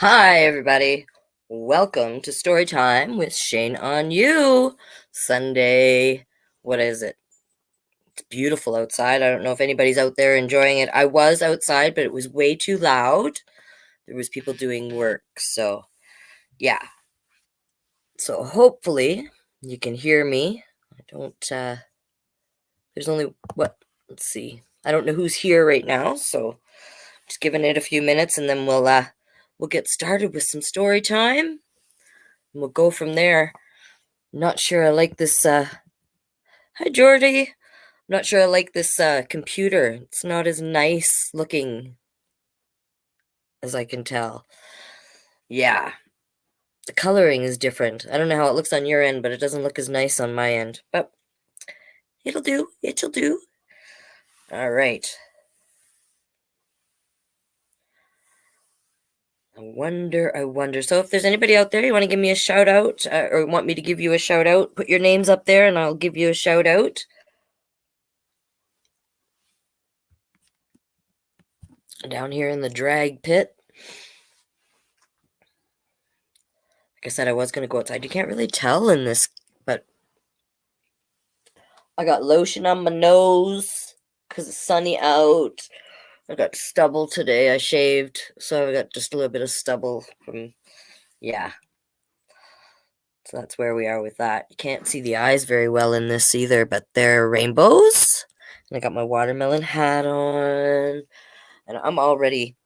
Hi, everybody. Welcome to Storytime with Shane Onyou. Sunday, what is it? It's beautiful outside. I don't know if anybody's out there enjoying it. I was outside, but it was way too loud. There was people doing work, so yeah. So hopefully you can hear me. I don't there's only let's see. I don't know who's here right now, so just giving it a few minutes and then we'll get started with some story time and we'll go from there. Not sure I like this. Hi, Jordy. I'm not sure I like this computer. It's not as nice looking as I can tell. Yeah, the coloring is different. I don't know how it looks on your end, but it doesn't look as nice on my end. But it'll do. It'll do. All right. I wonder. So if there's anybody out there, you want to give me a shout out or want me to give you a shout out, put your names up there and I'll give you a shout out. Down here in the drag pit. Like I said, I was going to go outside. You can't really tell in this, but I got lotion on my nose because it's sunny out. I got stubble today. I shaved, so I got just a little bit of stubble from, yeah. So that's where we are with that. You can't see the eyes very well in this either, but they're rainbows. And I got my watermelon hat on, and I'm all ready.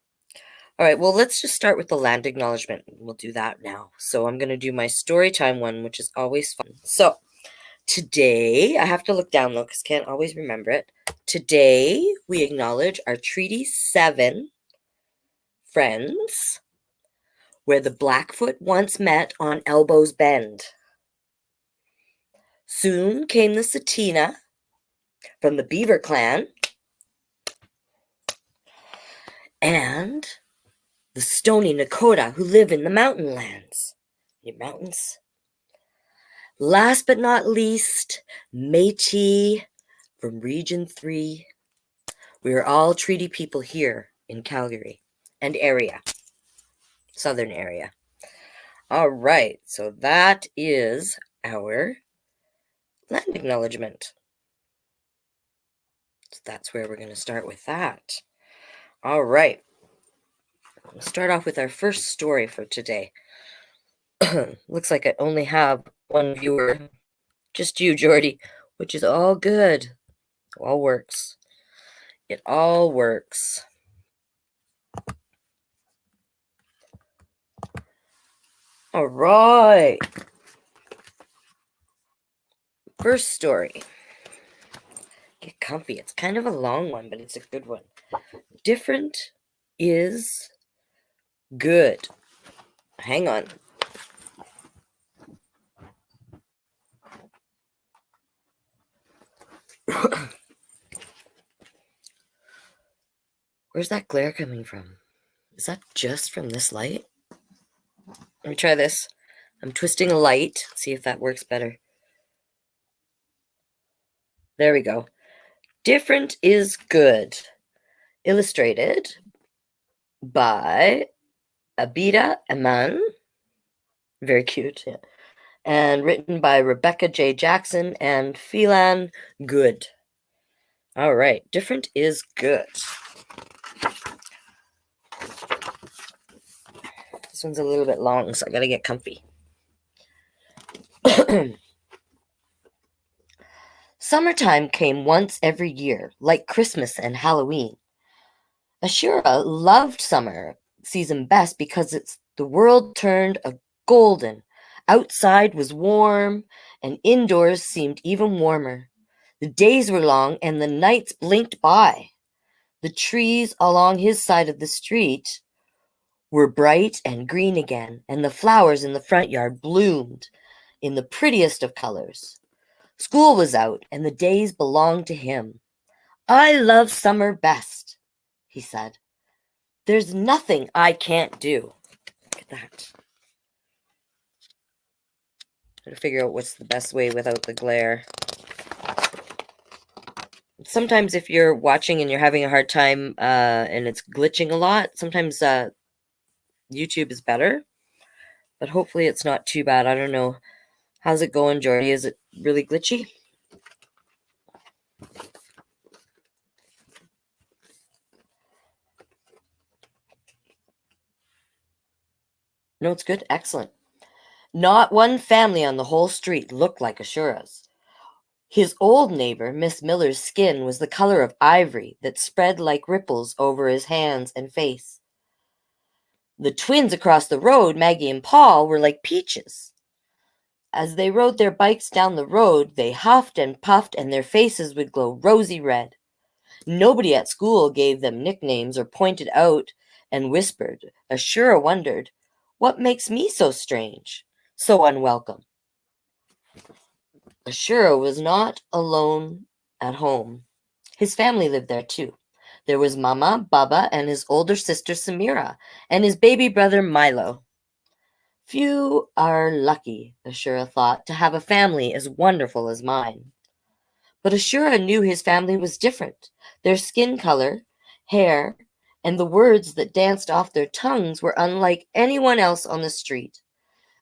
All right, well, let's just start with the land acknowledgement. We'll do that now. So I'm going to do my story time one, which is always fun. So today, I have to look down though, because can't always remember it. Today, we acknowledge our Treaty 7 friends, where the Blackfoot once met on Elbows Bend. Soon came the Satina from the Beaver Clan, and the Stony Nakota who live in the mountain lands. Your mountains. Last but not least, Métis from Region 3. We are all treaty people here in Calgary and area, southern area. All right, so that is our land acknowledgement. So that's where we're going to start with that. All right. We'll start off with our first story for today. Looks like I only have one viewer. Just you, Jordy, which is all good. All works. It all works. All right. First story. Get comfy. It's kind of a long one, but it's a good one. Different is good. Hang on. Where's that glare coming from? Is that just from this light? Let me try this. I'm twisting a light. See if that works better. There we go. Different is good. Illustrated by Abida Aman. Very cute. Yeah. And written by Rebecca J. Jackson and Phelan Good. All right. Different is good. This one's a little bit long, so I gotta get comfy. Summertime came once every year, like Christmas and Halloween. Ashura loved summer season best because the world turned a golden. Outside was warm, and indoors seemed even warmer. The days were long, and the nights blinked by. The trees along his side of the street were bright and green again, and the flowers in the front yard bloomed in the prettiest of colors. School was out, and the days belonged to him. I love summer best, he said. There's nothing I can't do. Look at that. Gotta figure out what's the best way without the glare. Sometimes if you're watching and you're having a hard time and it's glitching a lot, sometimes YouTube is better, but hopefully it's not too bad. I don't know. How's it going, Jordy? Is it really glitchy? No, it's good. Excellent. Not one family on the whole street looked like Ashura's. His old neighbor, Miss Miller's skin was the color of ivory that spread like ripples over his hands and face. The twins across the road, Maggie and Paul, were like peaches. As they rode their bikes down the road, they huffed and puffed and their faces would glow rosy red. Nobody at school gave them nicknames or pointed out and whispered. Ashura wondered, what makes me so strange, so unwelcome? Ashura was not alone at home. His family lived there too. There was Mama, Baba, and his older sister Samira, and his baby brother Milo. Few are lucky, Ashura thought, to have a family as wonderful as mine. But Ashura knew his family was different. Their skin color, hair, and the words that danced off their tongues were unlike anyone else on the street.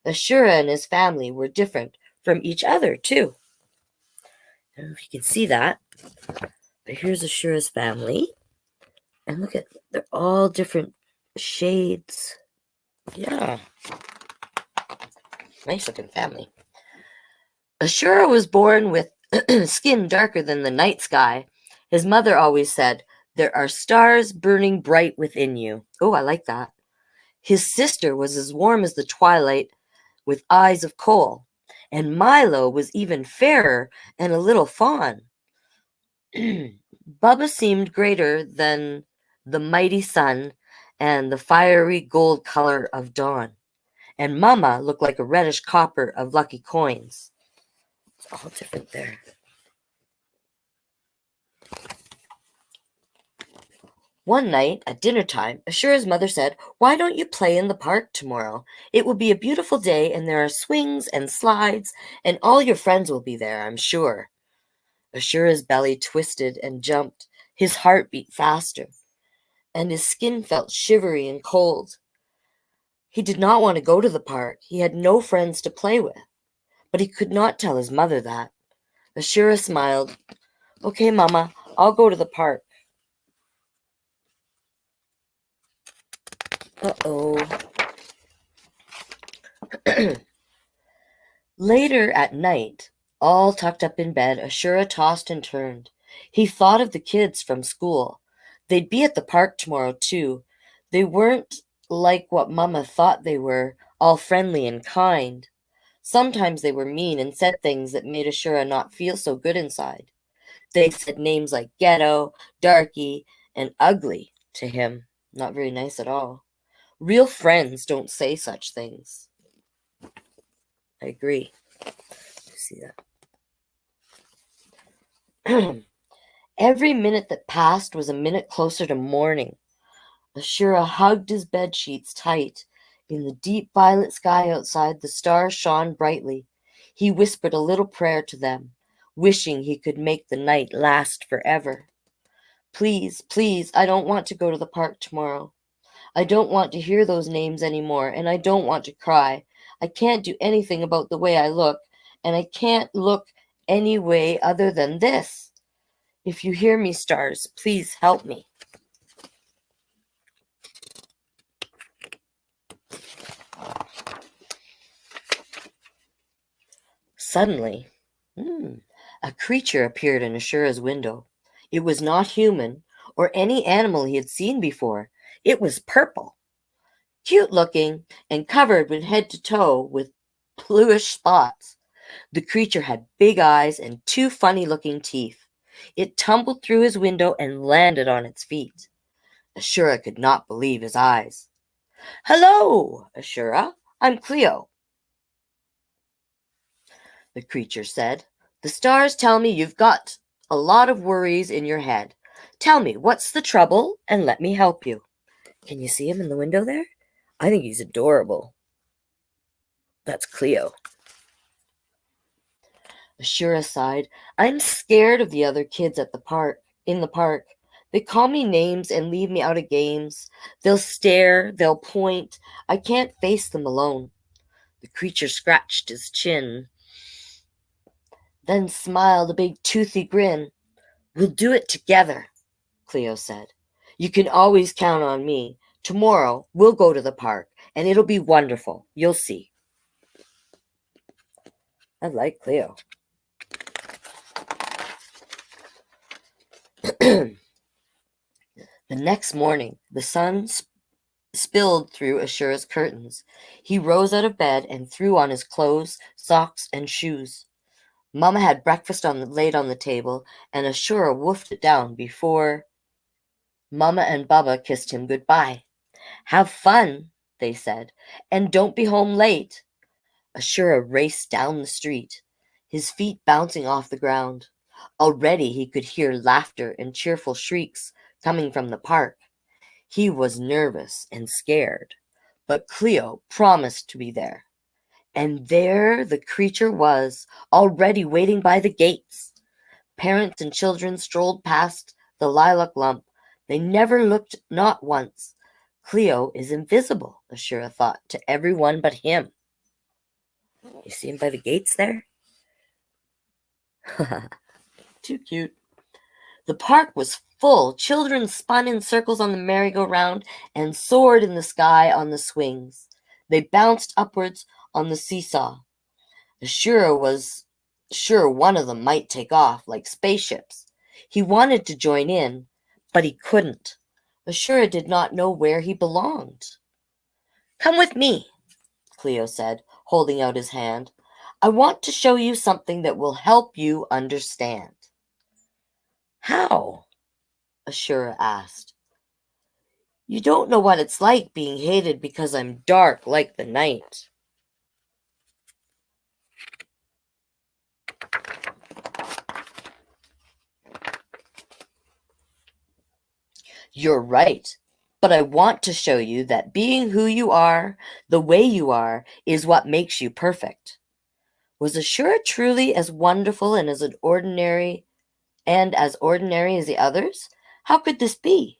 Ashura and his family were different from each other, too. I don't know if you can see that, but here's Ashura's family. And look at, they're all different shades. Yeah. Nice looking family. Ashura was born with skin darker than the night sky. His mother always said, there are stars burning bright within you. Oh, I like that. His sister was as warm as the twilight with eyes of coal. And Milo was even fairer and a little fawn. Bubba seemed greater than the mighty sun and the fiery gold color of dawn. And Mama looked like a reddish copper of lucky coins. It's all different there. One night at dinner time, Ashura's mother said, why don't you play in the park tomorrow? It will be a beautiful day and there are swings and slides and all your friends will be there, I'm sure. Ashura's belly twisted and jumped. His heart beat faster and his skin felt shivery and cold. He did not want to go to the park. He had no friends to play with. But he could not tell his mother that. Ashura smiled. Okay, Mama, I'll go to the park. Uh-oh. Later at night, all tucked up in bed, Ashura tossed and turned. He thought of the kids from school. They'd be at the park tomorrow, too. They weren't like what Mama thought they were, all friendly and kind. Sometimes they were mean and said things that made Ashura not feel so good inside. They said names like ghetto, darky, and ugly to him. Not very nice at all. Real friends don't say such things. I agree. See that. Every minute that passed was a minute closer to morning. Ashura hugged his bed sheets tight. In the deep violet sky outside, the stars shone brightly. He whispered a little prayer to them, wishing he could make the night last forever. Please, please, I don't want to go to the park tomorrow. I don't want to hear those names anymore, and I don't want to cry. I can't do anything about the way I look, and I can't look any way other than this. If you hear me, stars, please help me. Suddenly, a creature appeared in Ashura's window. It was not human or any animal he had seen before. It was purple, cute looking, and covered from head to toe with bluish spots. The creature had big eyes and two funny-looking teeth. It tumbled through his window and landed on its feet. Ashura could not believe his eyes. Hello, Ashura. I'm Cleo, the creature said. The stars tell me you've got a lot of worries in your head. Tell me, what's the trouble, and let me help you. Can you see him in the window there? I think he's adorable. That's Cleo. Ashura sighed. I'm scared of the other kids at the park. In the park. They call me names and leave me out of games. They'll stare, they'll point. I can't face them alone. The creature scratched his chin, then smiled a big toothy grin. We'll do it together, Cleo said. You can always count on me. Tomorrow we'll go to the park, and it'll be wonderful. You'll see. I like Cleo. The next morning, the sun spilled through Ashura's curtains. He rose out of bed and threw on his clothes, socks, and shoes. Mama had breakfast laid on the table, and Ashura wolfed it down before Mama and Baba kissed him goodbye. Have fun, they said, and don't be home late. Ashura raced down the street, his feet bouncing off the ground. Already he could hear laughter and cheerful shrieks coming from the park. He was nervous and scared, but Cleo promised to be there. And there the creature was, already waiting by the gates. Parents and children strolled past the lilac lump. They never looked, not once. Cleo is invisible, Ashura thought, to everyone but him. You see him by the gates there? Too cute. The park was full. Children spun in circles on the merry-go-round and soared in the sky on the swings. They bounced upwards on the seesaw. Ashura was sure one of them might take off like spaceships. He wanted to join in, but he couldn't. Ashura did not know where he belonged. Come with me, Cleo said, holding out his hand. I want to show you something that will help you understand. How? Ashura asked. You don't know what it's like being hated because I'm dark like the night. You're right, but I want to show you that being who you are, the way you are, is what makes you perfect. Was Ashura truly as wonderful and as ordinary as the others? How could this be?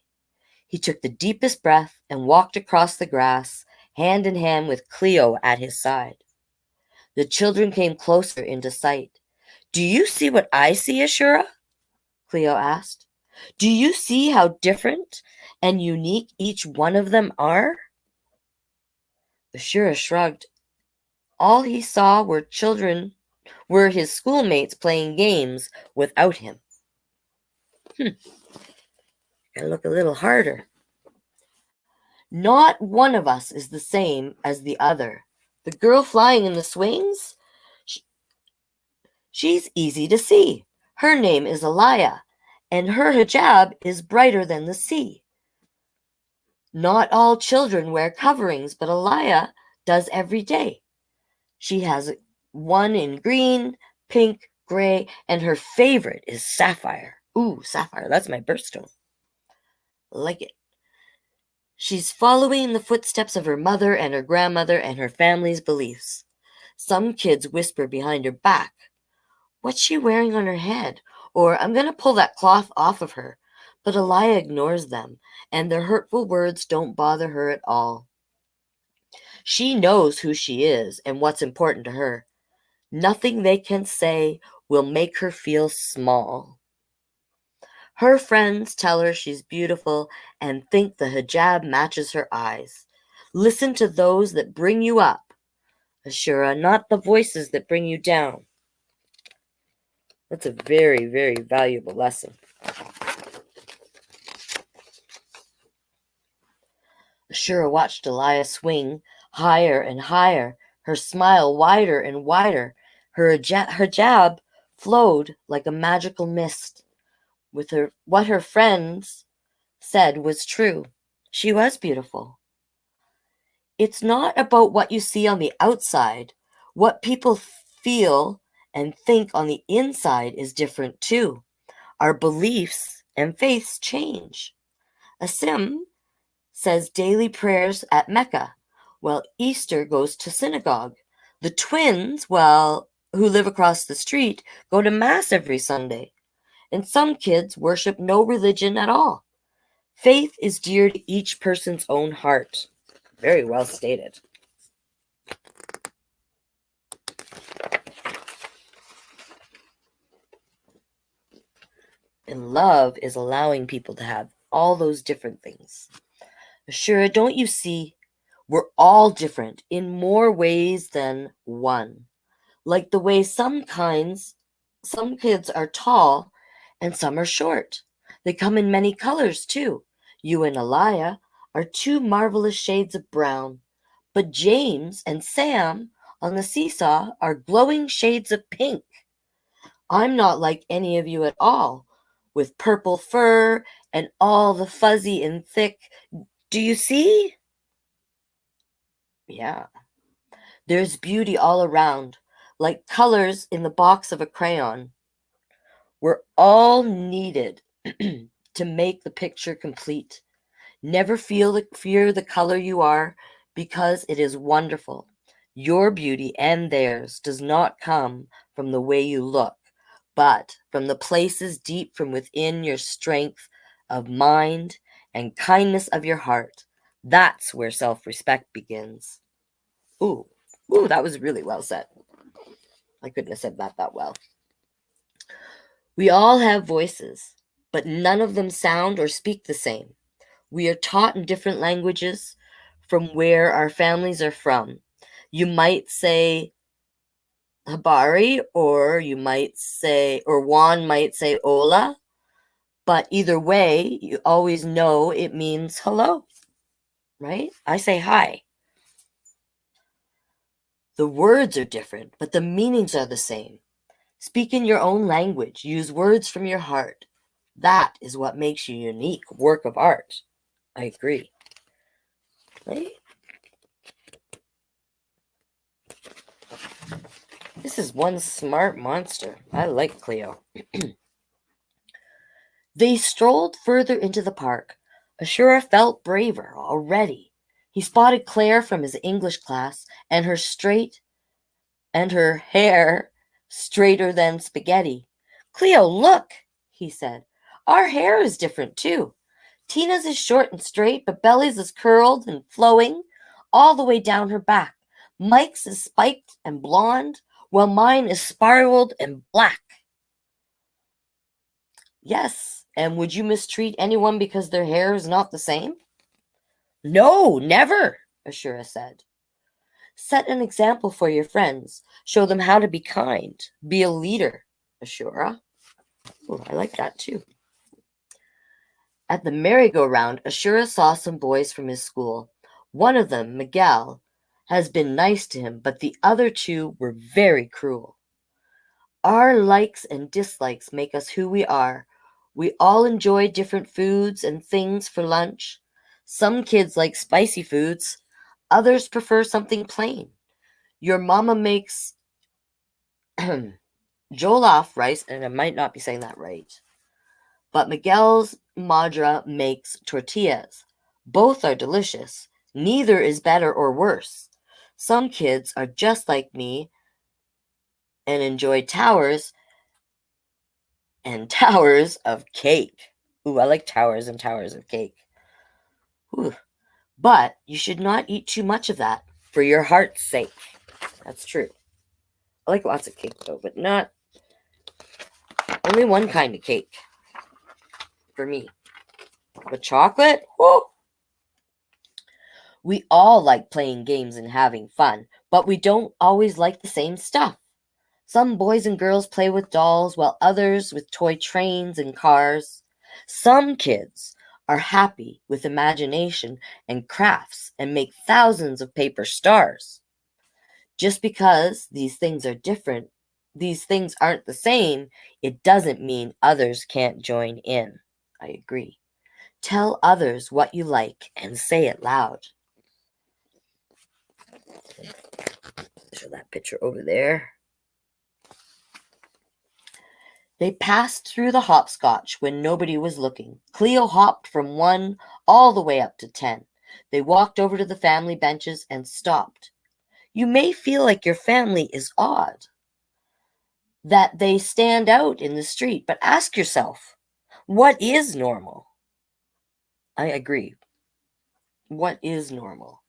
He took the deepest breath and walked across the grass, hand in hand with Cleo at his side. The children came closer into sight. Do you see what I see, Ashura? Cleo asked. Do you see how different and unique each one of them are? Ashura shrugged. All he saw were his schoolmates playing games without him. Gotta look a little harder. Not one of us is the same as the other. The girl flying in the swings? She's easy to see. Her name is Alaya, and her hijab is brighter than the sea. Not all children wear coverings, but Alaya does every day. She has one in green, pink, gray, and her favorite is sapphire. Ooh, sapphire, that's my birthstone. Like it. She's following the footsteps of her mother and her grandmother and her family's beliefs. Some kids whisper behind her back, what's she wearing on her head? Or I'm going to pull that cloth off of her. But Alaya ignores them, and their hurtful words don't bother her at all. She knows who she is and what's important to her. Nothing they can say will make her feel small. Her friends tell her she's beautiful and think the hijab matches her eyes. Listen to those that bring you up, Ashura, not the voices that bring you down. That's a very, very valuable lesson. Ashura watched Alaya swing higher and higher, her smile wider and wider. Her hijab flowed like a magical mist. What her friends said was true. She was beautiful. It's not about what you see on the outside. What people feel and think on the inside is different too. Our beliefs and faiths change. Asim says daily prayers at Mecca, while Easter goes to synagogue. The twins, who live across the street, go to Mass every Sunday. and some kids worship no religion at all. Faith is dear to each person's own heart. Very well stated. And love is allowing people to have all those different things. Ashura, don't you see? We're all different in more ways than one. Like the way some kids are tall and some are short. They come in many colors too. You and Aliyah are two marvelous shades of brown, but James and Sam on the seesaw are glowing shades of pink. I'm not like any of you at all, with purple fur and all the fuzzy and thick. Do you see? Yeah. There's beauty all around, like colors in the box of a crayon. We're all needed to make the picture complete. Never fear the color you are, because it is wonderful. Your beauty and theirs does not come from the way you look, but from the places deep from within your strength of mind and kindness of your heart. That's where self-respect begins. Ooh, that was really well said. I couldn't have said that well. We all have voices, but none of them sound or speak the same. We are taught in different languages from where our families are from. You might say habari, or Juan might say hola, but either way, you always know it means hello, right? I say hi. The words are different, but the meanings are the same. Speak in your own language. Use words from your heart. That is what makes you a unique work of art. I agree. Right? This is one smart monster. I like Cleo. They strolled further into the park. Ashura felt braver already. He spotted Claire from his English class, and her hair straighter than spaghetti. Cleo, look, he said. Our hair is different too. Tina's is short and straight, but Belly's is curled and flowing all the way down her back. Mike's is spiked and blonde, while mine is spiraled and black. Yes, and would you mistreat anyone because their hair is not the same? No, never, Ashura said. Set an example for your friends. Show them how to be kind. Be a leader, Ashura. Oh, I like that too. At the merry-go-round, Ashura saw some boys from his school. One of them, Miguel, has been nice to him, but the other two were very cruel. Our likes and dislikes make us who we are. We all enjoy different foods and things for lunch. Some kids like spicy foods. Others prefer something plain. Your mama makes jollof rice, and I might not be saying that right, but Miguel's madra makes tortillas. Both are delicious. Neither is better or worse. Some kids are just like me and enjoy towers and towers of cake. Ooh, I like towers and towers of cake. Ooh. But you should not eat too much of that for your heart's sake. That's true. I like lots of cake though, but not only one kind of cake for me. But chocolate? Whoa! We all like playing games and having fun, but we don't always like the same stuff. Some boys and girls play with dolls, while others with toy trains and cars. Some kids are happy with imagination and crafts and make thousands of paper stars. Just because these things are different, these things aren't the same, it doesn't mean others can't join in. I agree. Tell others what you like and say it loud. Show that picture over there. They passed through the hopscotch when nobody was looking. Cleo hopped from 1 all the way up to 10. They walked over to the family benches and stopped. You may feel like your family is odd. that they stand out in the street. But ask yourself, what is normal? I agree. What is normal?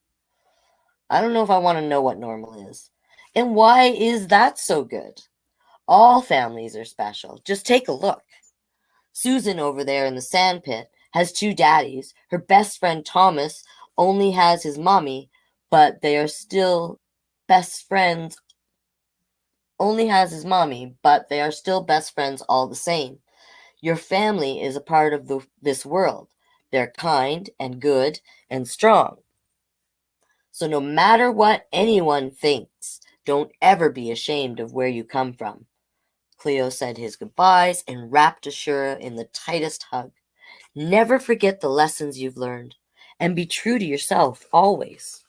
I don't know if I want to know what normal is. And why is that so good? All families are special. Just take a look. Susan over there in the sandpit has two daddies. Her best friend Thomas only has his mommy, but they are still best friends. Only has his mommy, but they are still best friends all the same. Your family is a part of this world. They're kind and good and strong. So no matter what anyone thinks, don't ever be ashamed of where you come from. Cleo said his goodbyes and wrapped Ashura in the tightest hug. Never forget the lessons you've learned, and be true to yourself always.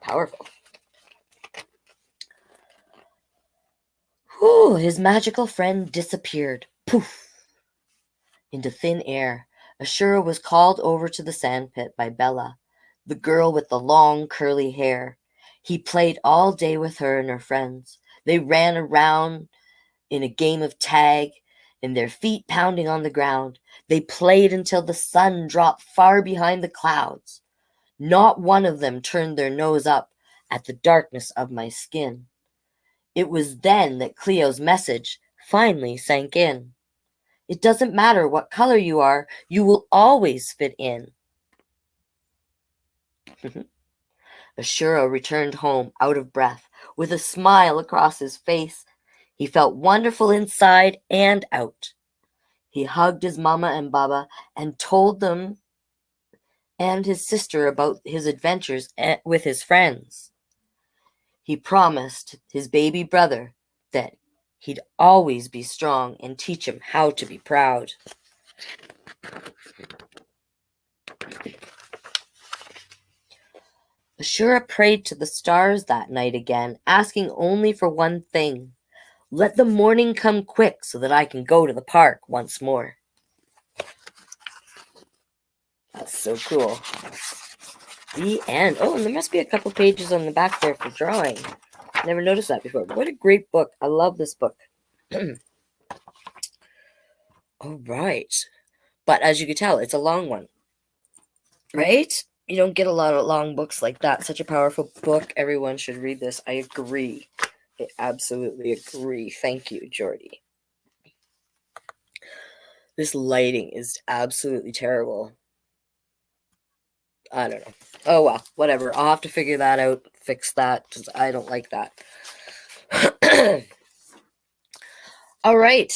Powerful. Whew, his magical friend disappeared. Poof! Into thin air. Ashura was called over to the sandpit by Bella, the girl with the long curly hair. He played all day with her and her friends. They ran around in a game of tag, and their feet pounding on the ground. They played until the sun dropped far behind the clouds. Not one of them turned their nose up at the darkness of my skin. It was then that Cleo's message finally sank in. It doesn't matter what color you are, you will always fit in. Ashura returned home out of breath, with a smile across his face. He felt wonderful inside and out. He hugged his mama and baba and told them and his sister about his adventures with his friends. He promised his baby brother that he'd always be strong and teach him how to be proud. Ashura prayed to the stars that night again, asking only for one thing. Let the morning come quick so that I can go to the park once more. That's so cool. The end. Oh, and there must be a couple pages on the back there for drawing. Never noticed that before. What a great book. I love this book. All right. But as you can tell, it's a long one. Right? You don't get a lot of long books like that. Such a powerful book. Everyone should read this. I agree. I absolutely agree. Thank you, Jordy. This lighting is absolutely terrible. I don't know. Oh, well, whatever. I'll have to figure that out, fix that, because I don't like that. All right.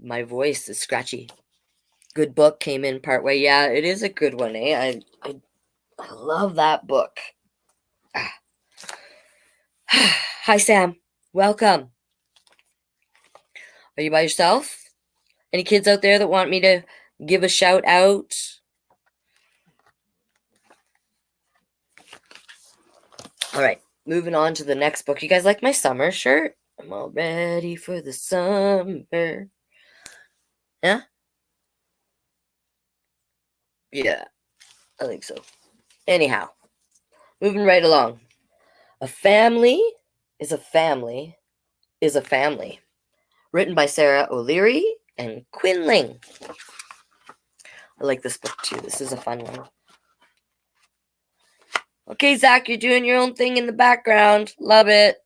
My voice is scratchy. Good book came in partway. Yeah, it is a good one, eh? I love that book. Hi, Sam. Welcome. Are you by yourself? Any kids out there that want me to give a shout out? All right, moving on to the next book. You guys like my summer shirt? I'm all ready for the summer. Yeah? Yeah, I think so. Anyhow, moving right along. A family is a family is a family. Written by Sarah O'Leary and Quinling. I like this book too. This is a fun one. Okay, Zach, you're doing your own thing in the background. Love it.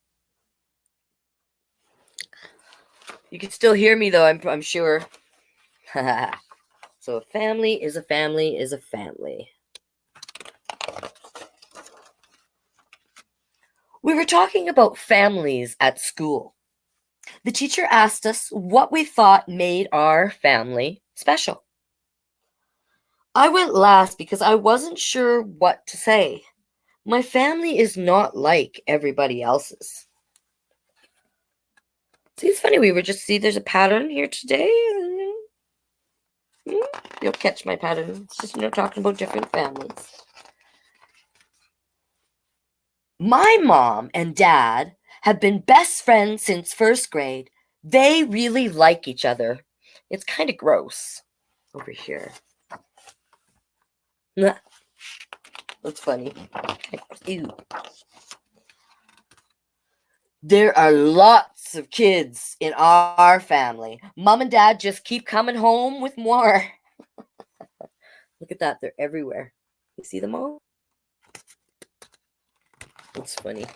You can still hear me though, I'm sure. So a family is a family is a family. We were talking about families at school. The teacher asked us what we thought made our family special. I went last because I wasn't sure what to say. My family is not like everybody else's. See, it's funny, there's a pattern here today. You'll catch my pattern. It's just, talking about different families. My mom and dad have been best friends since first grade. They really like each other. It's kind of gross over here. That's funny. Ew. There are lots of kids in our family. Mom and Dad just keep coming home with more. Look at that. They're everywhere. You see them all? That's funny.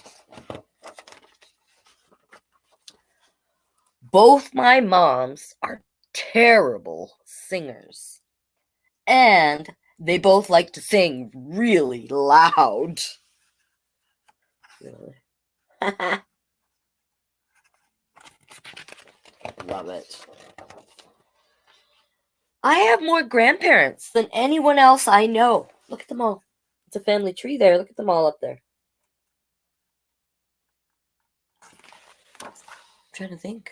Both my moms are terrible singers. And they both like to sing really loud. Really? Love it. I have more grandparents than anyone else I know. Look at them all. It's a family tree there. Look at them all up there. I'm trying to think.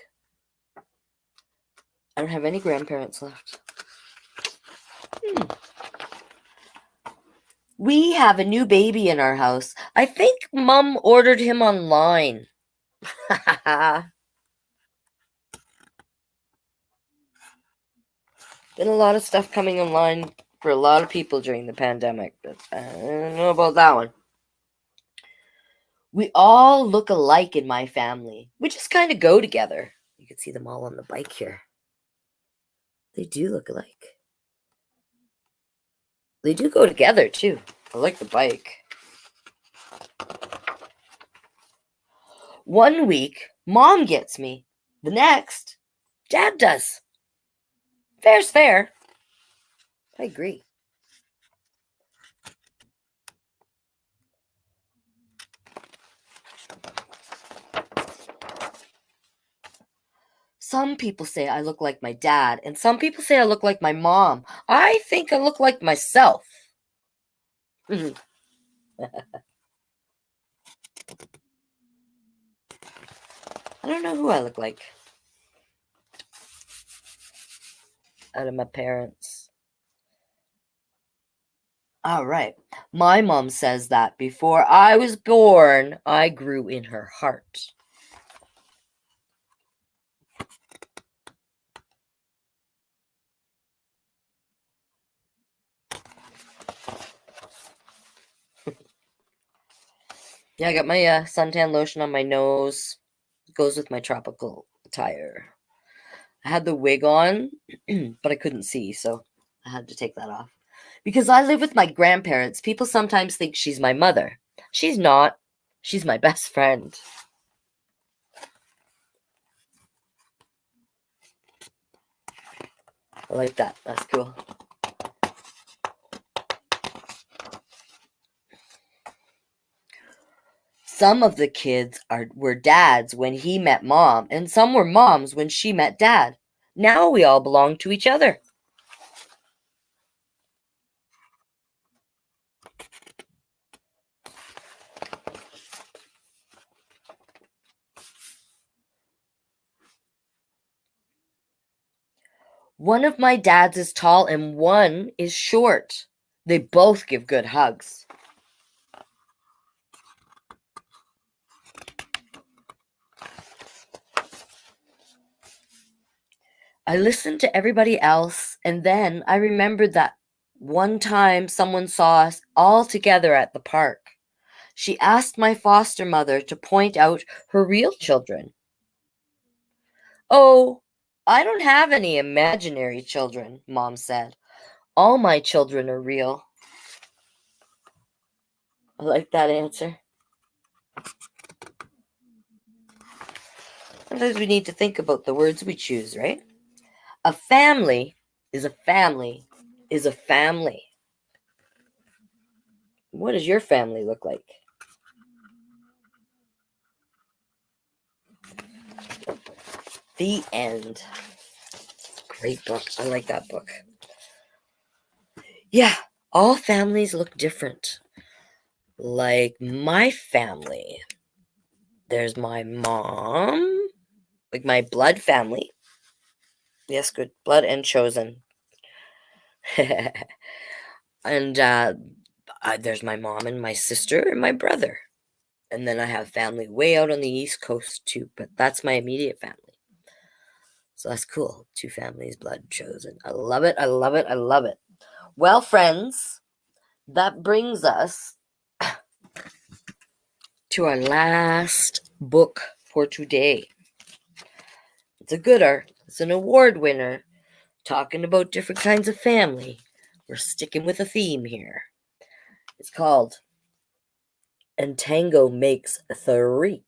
I don't have any grandparents left. We have a new baby in our house. I think Mom ordered him online. Been a lot of stuff coming online for a lot of people during the pandemic, but I don't know about that one. We all look alike in my family. We just kind of go together. You can see them all on the bike here. They do look alike. They do go together, too. I like the bike. One week, Mom gets me. The next, Dad does. Fair's fair. I agree. Some people say I look like my dad, and some people say I look like my mom. I think I look like myself. I don't know who I look like out of my parents. All right. My mom says that before I was born, I grew in her heart. Yeah, I got my suntan lotion on my nose. It goes with my tropical attire. I had the wig on, but I couldn't see, so I had to take that off. Because I live with my grandparents, people sometimes think she's my mother. She's not. She's my best friend. I like that. That's cool. Some of the kids were dads when he met Mom, and some were moms when she met Dad. Now we all belong to each other. One of my dads is tall and one is short. They both give good hugs. I listened to everybody else, and then I remembered that one time someone saw us all together at the park. She asked my foster mother to point out her real children. Oh, I don't have any imaginary children, Mom said. All my children are real. I like that answer. Sometimes we need to think about the words we choose, right? A family is a family is a family. What does your family look like? The End. Great book. I like that book. Yeah, all families look different. Like my family, there's my mom, like my blood family. Yes, good. Blood and chosen. And there's my mom and my sister and my brother. And then I have family way out on the East Coast too, but that's my immediate family. So that's cool. Two families, blood chosen. I love it. I love it. I love it. Well, friends, that brings us to our last book for today. It's a gooder. It's an award winner. Talking about different kinds of family. We're sticking with a theme here. It's called And Tango Makes Three.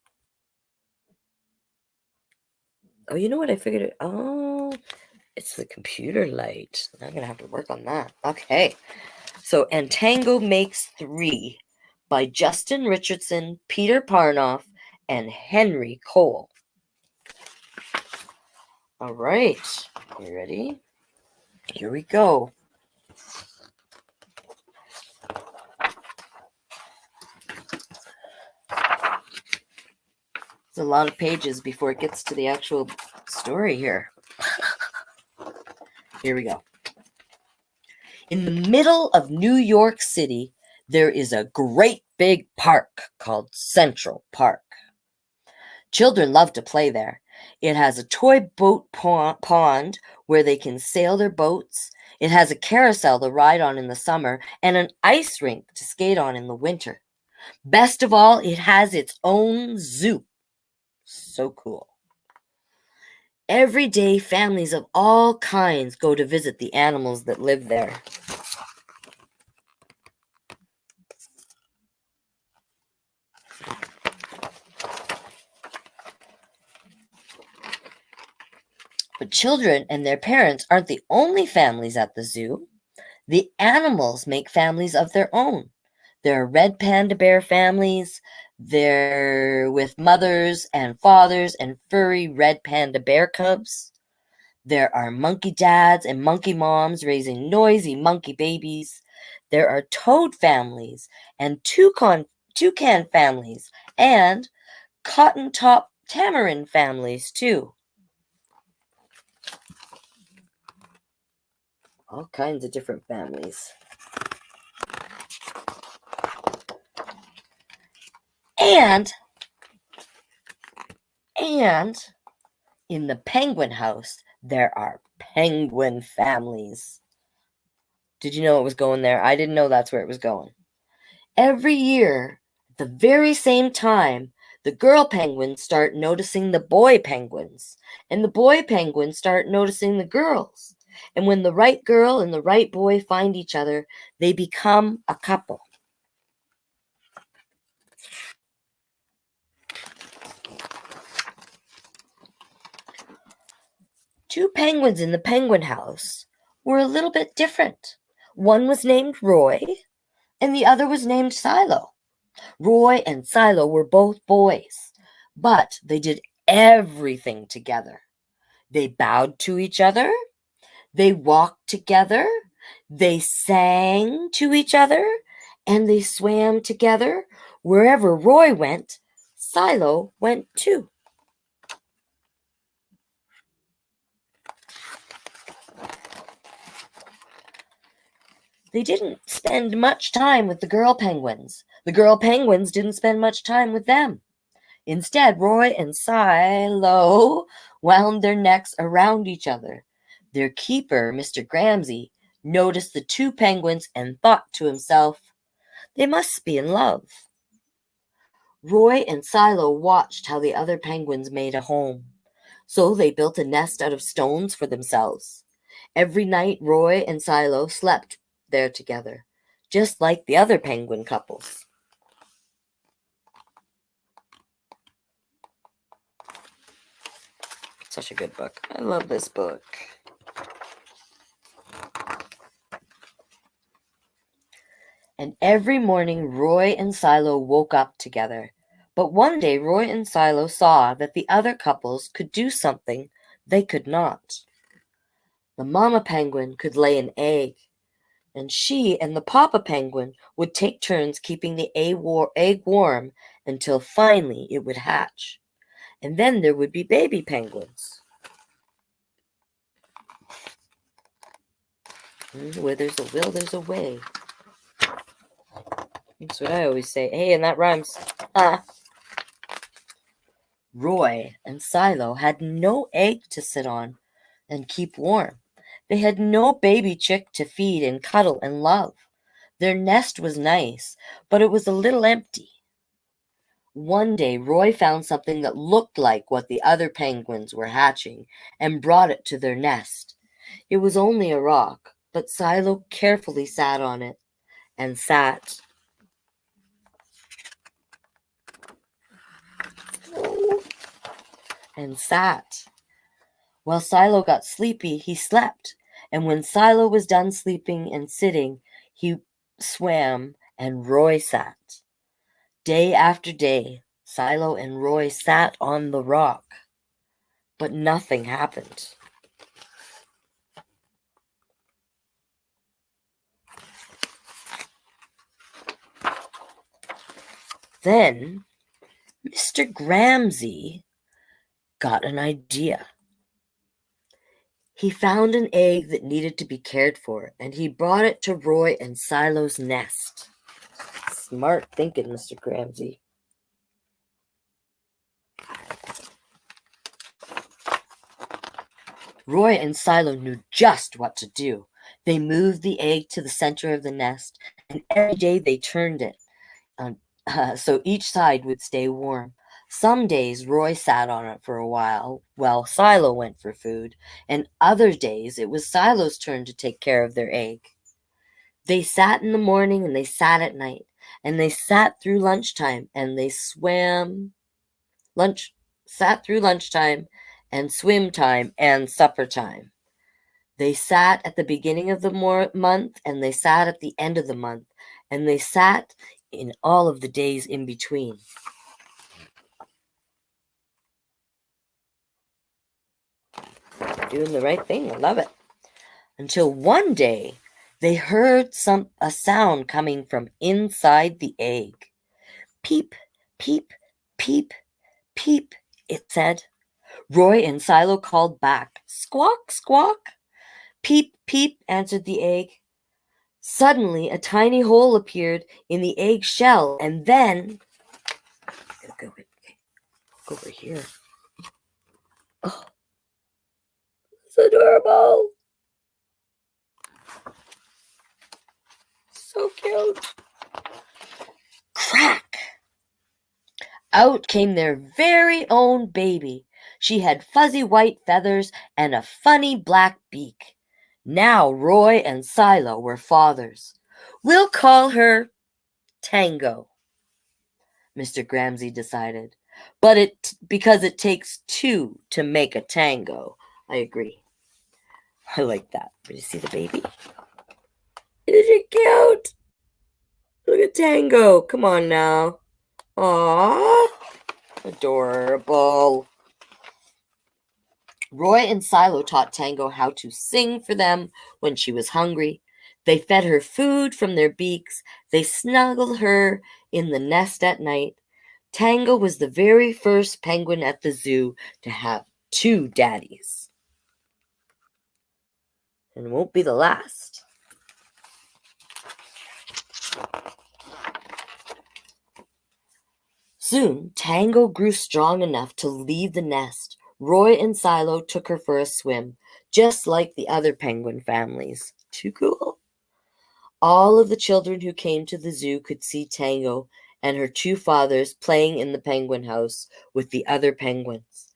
Oh, you know what? I figured it. Oh, it's the computer light. I'm going to have to work on that. Okay. So, And Tango Makes Three by Justin Richardson, Peter Parnoff, and Henry Cole. All right. You ready? Here we go. It's a lot of pages before it gets to the actual story here. Here we go. In the middle of New York City, there is a great big park called Central Park. Children love to play there. It has a toy boat pond where they can sail their boats. It has a carousel to ride on in the summer and an ice rink to skate on in the winter. Best of all, it has its own zoo. So cool. Every day, families of all kinds go to visit the animals that live there. But children and their parents aren't the only families at the zoo. The animals make families of their own. There are red panda bear families. They're with mothers and fathers and furry red panda bear cubs. There are monkey dads and monkey moms raising noisy monkey babies. There are toad families and toucan families and cotton top tamarin families too. All kinds of different families. And in the penguin house, there are penguin families. Did you know it was going there? I didn't know that's where it was going. Every year, at the very same time, the girl penguins start noticing the boy penguins, and the boy penguins start noticing the girls. And when the right girl and the right boy find each other, they become a couple. Two penguins in the penguin house were a little bit different. One was named Roy, and the other was named Silo. Roy and Silo were both boys, but they did everything together. They bowed to each other, they walked together, they sang to each other, and they swam together. Wherever Roy went, Silo went too. They didn't spend much time with the girl penguins. The girl penguins didn't spend much time with them. Instead, Roy and Silo wound their necks around each other. Their keeper, Mr. Gramsy, noticed the two penguins and thought to himself, they must be in love. Roy and Silo watched how the other penguins made a home. So they built a nest out of stones for themselves. Every night, Roy and Silo slept there together, just like the other penguin couples. Such a good book. I love this book. And every morning, Roy and Silo woke up together. But one day, Roy and Silo saw that the other couples could do something they could not. The mama penguin could lay an egg, and she and the papa penguin would take turns keeping the egg warm until finally it would hatch. And then there would be baby penguins. Where there's a will, there's a way. That's what I always say. Hey, and that rhymes. Roy and Silo had no egg to sit on and keep warm. They had no baby chick to feed and cuddle and love. Their nest was nice, but it was a little empty. One day, Roy found something that looked like what the other penguins were hatching and brought it to their nest. It was only a rock, but Silo carefully sat on it and sat and sat. While Silo got sleepy, he slept, and when Silo was done sleeping and sitting, he swam and Roy sat. Day after day, Silo and Roy sat on the rock, but nothing happened. Then Mr. Gramsy got an idea. He found an egg that needed to be cared for, and he brought it to Roy and Silo's nest. Smart thinking, Mr. Gramsy. Roy and Silo knew just what to do. They moved the egg to the center of the nest, and every day they turned it so each side would stay warm. Some days Roy sat on it for a while Silo went for food, and other days it was Silo's turn to take care of their egg. They sat in the morning and they sat at night, and they sat through lunchtime and they sat through lunchtime and swim time and supper time. They sat at the beginning of the month and they sat at the end of the month, and they sat in all of the days in between. Doing the right thing. I love it. Until one day, they heard a sound coming from inside the egg. Peep, peep, peep, peep, it said. Roy and Silo called back. Squawk, squawk. Peep, peep, answered the egg. Suddenly, a tiny hole appeared in the egg shell, and then... Go over here. Oh, it's adorable. So cute. Crack! Out came their very own baby. She had fuzzy white feathers and a funny black beak. Now Roy and Silo were fathers. We'll call her Tango, Mr. Gramsy decided. Because it takes two to make a tango. I agree. I like that. Did you see the baby? Isn't she cute? Look at Tango. Come on now. Aww. Adorable. Roy and Silo taught Tango how to sing for them when she was hungry. They fed her food from their beaks. They snuggled her in the nest at night. Tango was the very first penguin at the zoo to have two daddies. And won't be the last. Soon, Tango grew strong enough to leave the nest. Roy and Silo took her for a swim, just like the other penguin families. Too cool. All of the children who came to the zoo could see Tango and her two fathers playing in the penguin house with the other penguins.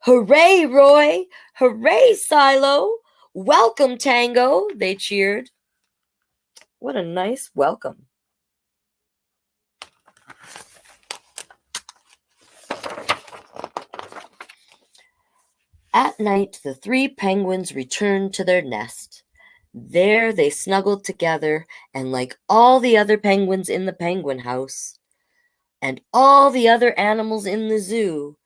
Hooray, Roy! Hooray, Silo! Welcome, Tango! They cheered. What a nice welcome. At night, the three penguins returned to their nest. There they snuggled together, and like all the other penguins in the penguin house, and all the other animals in the zoo,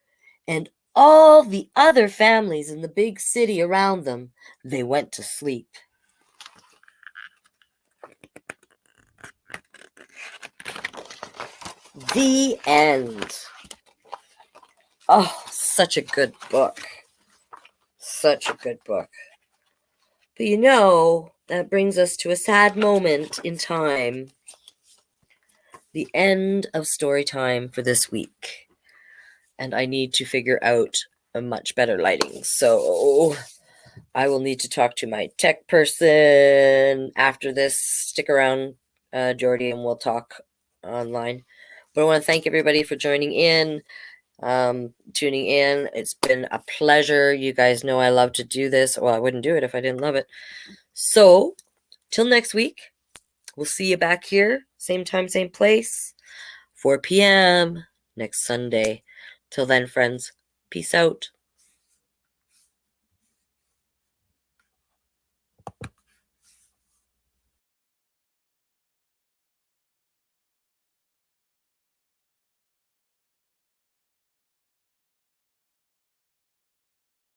and all the other families in the big city around them, they went to sleep. The end. Oh, such a good book. Such a good book. But you know, that brings us to a sad moment in time. The end of story time for this week. And I need to figure out a much better lighting. So I will need to talk to my tech person after this. Stick around Jordy, and we'll talk online. But I want to thank everybody for joining in, tuning in. It's been a pleasure. You guys know I love to do this. Well, I wouldn't do it if I didn't love it. So, till next week, we'll see you back here, same time, same place, 4 p.m. next Sunday. Till then, friends, peace out.